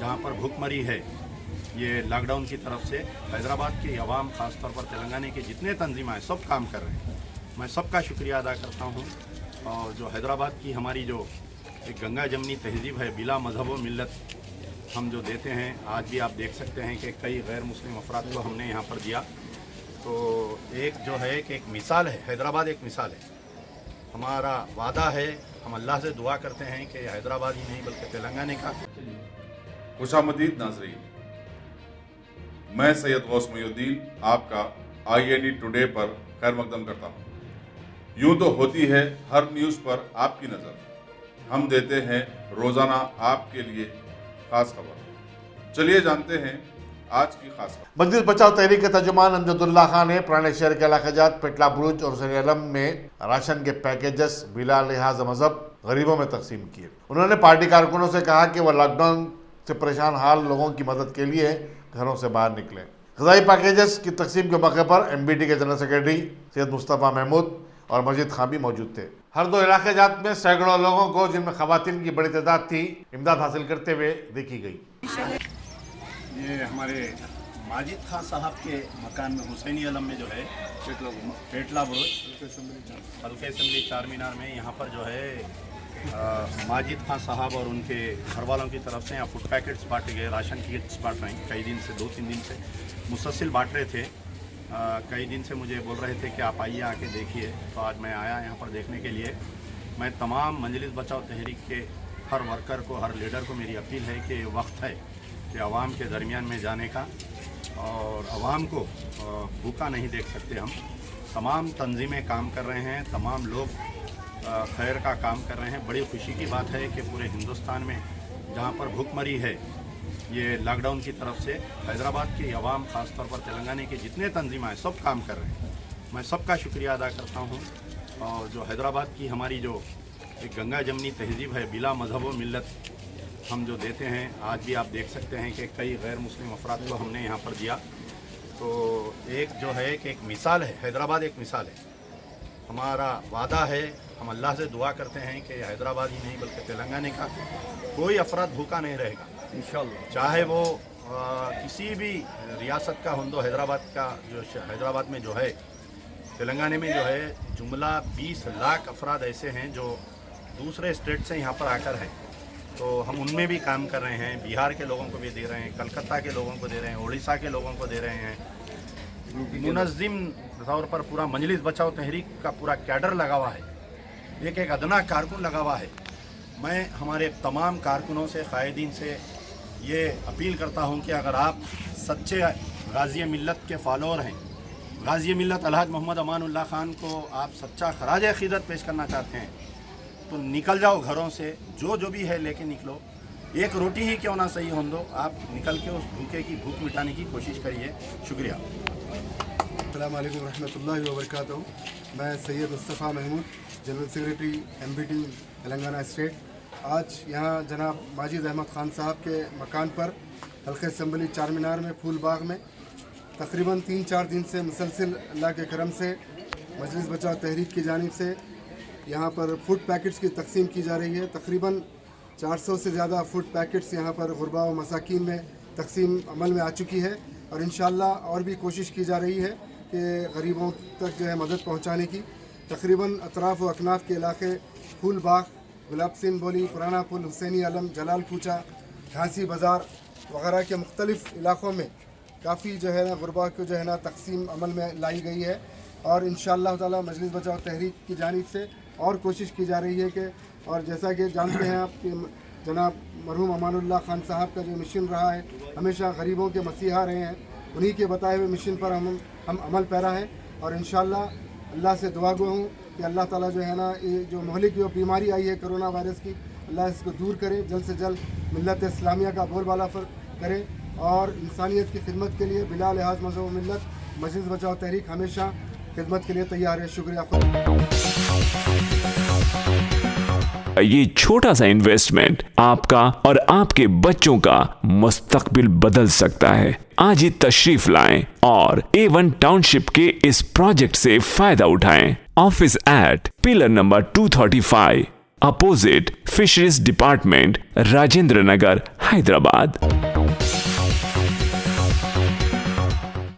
जहाँ पर भूखमरी है, ये लॉकडाउन की तरफ से हैदराबाद की आवाम, ख़ास तौर पर तेलंगाना के जितने तंजीमें हैं सब काम कर रहे हैं। मैं सबका शुक्रिया अदा करता हूँ। और जो हैदराबाद की हमारी जो एक गंगा जमनी तहजीब है, बिला मजहब व मिल्लत हम जो देते हैं, आज भी आप देख सकते हैं कि कई गैर मुस्लिम अफराद को हमने यहाँ पर दिया। तो एक जो है कि एक मिसाल है, हैदराबाद एक मिसाल है। हमारा वादा है, हम अल्लाह से दुआ करते हैं कि हैदराबाद ही नहीं बल्कि तेलंगाना का। खुशामदीद नाज़रीन, मैं सैयद गौस मोइनुद्दीन आपका IND टुडे पर खैर मकदम करता हूँ। यूँ तो होती है हर न्यूज़ पर आपकी नज़र, हम देते हैं रोज़ाना आपके लिए खास खबर। चलिए जानते हैं आज की खास खबर। मजलिस बचाओ तहरीक के तर्जुमान अमजदुल्लाह खान ने पुराने शहर के इलाकाजात पेटला बुरुज और हुसैन आलम में राशन के पैकेजेस बिला लिहाज मजहब गरीबों में तकसीम किए। उन्होंने पार्टी कारकुनों से कहा कि वह लॉकडाउन से परेशान हाल लोगों की मदद के लिए घरों से बाहर निकलें। ग़िज़ाई पैकेजेस की तकसीम के मौके पर MBT के जनरल सेक्रेटरी सैयद मुस्तफ़ा महमूद और मजीद खां भी मौजूद थे। हर दो इलाकाजात में सैकड़ों लोगों को, जिनमें ख़वातीन की बड़ी तादाद थी, इमदाद हासिल करते हुए देखी गई। ये हमारे माजिद खान साहब के मकान में हुसैनी आलम में जो है पेटला बुरुज हल्के असम्बली चार मीनार में, यहाँ पर जो है माजिद खान साहब और उनके घर वालों की तरफ से यहाँ फूड पैकेट्स बांटे गए, राशन किट्स बांट रहे हैं। कई दिन से, 2-3 दिन से मुसलसिल बांट रहे थे। कई दिन से मुझे बोल रहे थे कि आप आइए, आके देखिए। तो आज मैं आया यहाँ पर देखने के लिए। मैं तमाम मजलिस बचाओ तहरीक के हर वर्कर को, हर लीडर को मेरी अपील है कि वक्त है कि आवाम के दरमियान में जाने का, और आवाम को भूखा नहीं देख सकते हम। तमाम तंजीमें काम कर रहे हैं, तमाम लोग खैर का काम कर रहे हैं। बड़ी खुशी की बात है कि पूरे हिंदुस्तान में जहाँ पर भूखमरी है, ये लॉकडाउन की तरफ से हैदराबाद की आवाम, ख़ास तौर पर तेलंगाना के जितने तंजीमें हैं सब काम कर रहे हैं। मैं सबका शुक्रिया अदा करता हूँ। और जो हैदराबाद की हमारी जो एक गंगा जमनी तहजीब है, बिला मजहब व मिल्लत हम जो देते हैं, आज भी आप देख सकते हैं कि कई गैर मुस्लिम अफराद को हमने यहाँ पर दिया। तो एक जो है कि एक मिसाल है, हैदराबाद एक मिसाल है। हमारा वादा है, हम अल्लाह से दुआ करते हैं कि हैदराबाद ही नहीं बल्कि तेलंगाना का कोई अफराद भूखा नहीं रहेगा इंशाअल्लाह। चाहे वो किसी भी रियासत का हो। हैदराबाद का जो हैदराबाद में जो है, तेलंगाना में जो है जुमला 20 लाख अफराद ऐसे हैं जो दूसरे स्टेट से यहाँ पर आकर हैं। तो हम उनमें भी काम कर रहे हैं। बिहार के लोगों को भी दे रहे हैं, कलकत्ता के लोगों को दे रहे हैं, उड़ीसा के लोगों को दे रहे हैं। मुनज़्ज़िम तौर पर पूरा मजलिस बचाओ तहरीक का पूरा कैडर लगा हुआ है, एक एक अदना कारकुन लगा हुआ है। मैं हमारे तमाम कारकुनों से, कायदीन से ये अपील करता हूँ कि अगर आप सच्चे गाज़ी मिल्लत के फॉलोअर हैं, गाज़ी मिल्लत अलहाज मोहम्मद अमानुल्लाह खान को आप सच्चा खराज अक़ीदत पेश करना चाहते हैं, तो निकल जाओ घरों से, जो भी है लेके निकलो। एक रोटी ही क्यों ना सही हो दो, आप निकल के उस भूखे की भूख मिटाने की कोशिश करिए। शुक्रिया। अस्सलाम वालेकुम रहमतुल्लाहि व बरकातहू। मैं Syed Mustafa Mahmood, general secretary MBT Telangana state. आज यहाँ जनाब माजिद अहमद खान साहब के मकान पर हल्के असम्बली चार मीनार में फूल बाग में तकरीबन 3-4 दिन से मुसलसिल अल्लाह के करम से मजलिस बचाओ तहरीक की जानिब से यहाँ पर फूड पैकेट्स की तकसीम की जा रही है। तकरीबन 400 से ज़्यादा फूड पैकेट्स यहाँ पर गुरबा व मसाकीन में तकसीम अमल में आ चुकी है, और इंशाअल्लाह और भी कोशिश की जा रही है कि गरीबों तक जो है मदद पहुँचाने की। तकरीबन अतराफ़ व अकनाफ के इलाके, फूल बाग, गुलाब सिंह बोली, पुराना पुल, हुसैनी आलम, जलाल पूछा, झांसी बाज़ार वगैरह के मुख्तलिफ़ इलाक़ों में काफ़ी जो है ना गुरबा को जो है ना तकसीम अमल में लाई गई है। और इंशाअल्लाह ताला मजलिस बचाओ तहरीक की जानिब से और कोशिश की जा रही है कि, और जैसा कि जानते हैं आप कि जनाब मरहूम अमानुल्लाह खान साहब का जो मिशन रहा है, हमेशा गरीबों के मसीहा रहे हैं, उन्हीं के बताए हुए मिशन पर हम अमल पैरा हैं। और इंशाअल्लाह अल्लाह से दुआ गो हूँ कि अल्लाह ताला जो है ना ये जो महलिक जो बीमारी आई है कोरोना वायरस की, अल्लाह इसको दूर करे, जल्द से जल्द मिल्लत इस्लामिया का बोलबाला करे, और इंसानियत की खिदमत के लिए बिला लिहाज मज़हब व मिल्लत मजलिस बचाओ तहरीक हमेशा खिदमत के लिए तैयार है। शुक्रिया। ये छोटा सा इन्वेस्टमेंट आपका और आपके बच्चों का मुस्तकबिल बदल सकता है। आज ही तशरीफ लाएं और A1 टाउनशिप के इस प्रोजेक्ट से फायदा उठाएं। Office at pillar number 235, opposite fisheries department, Rajendra Nagar, Hyderabad.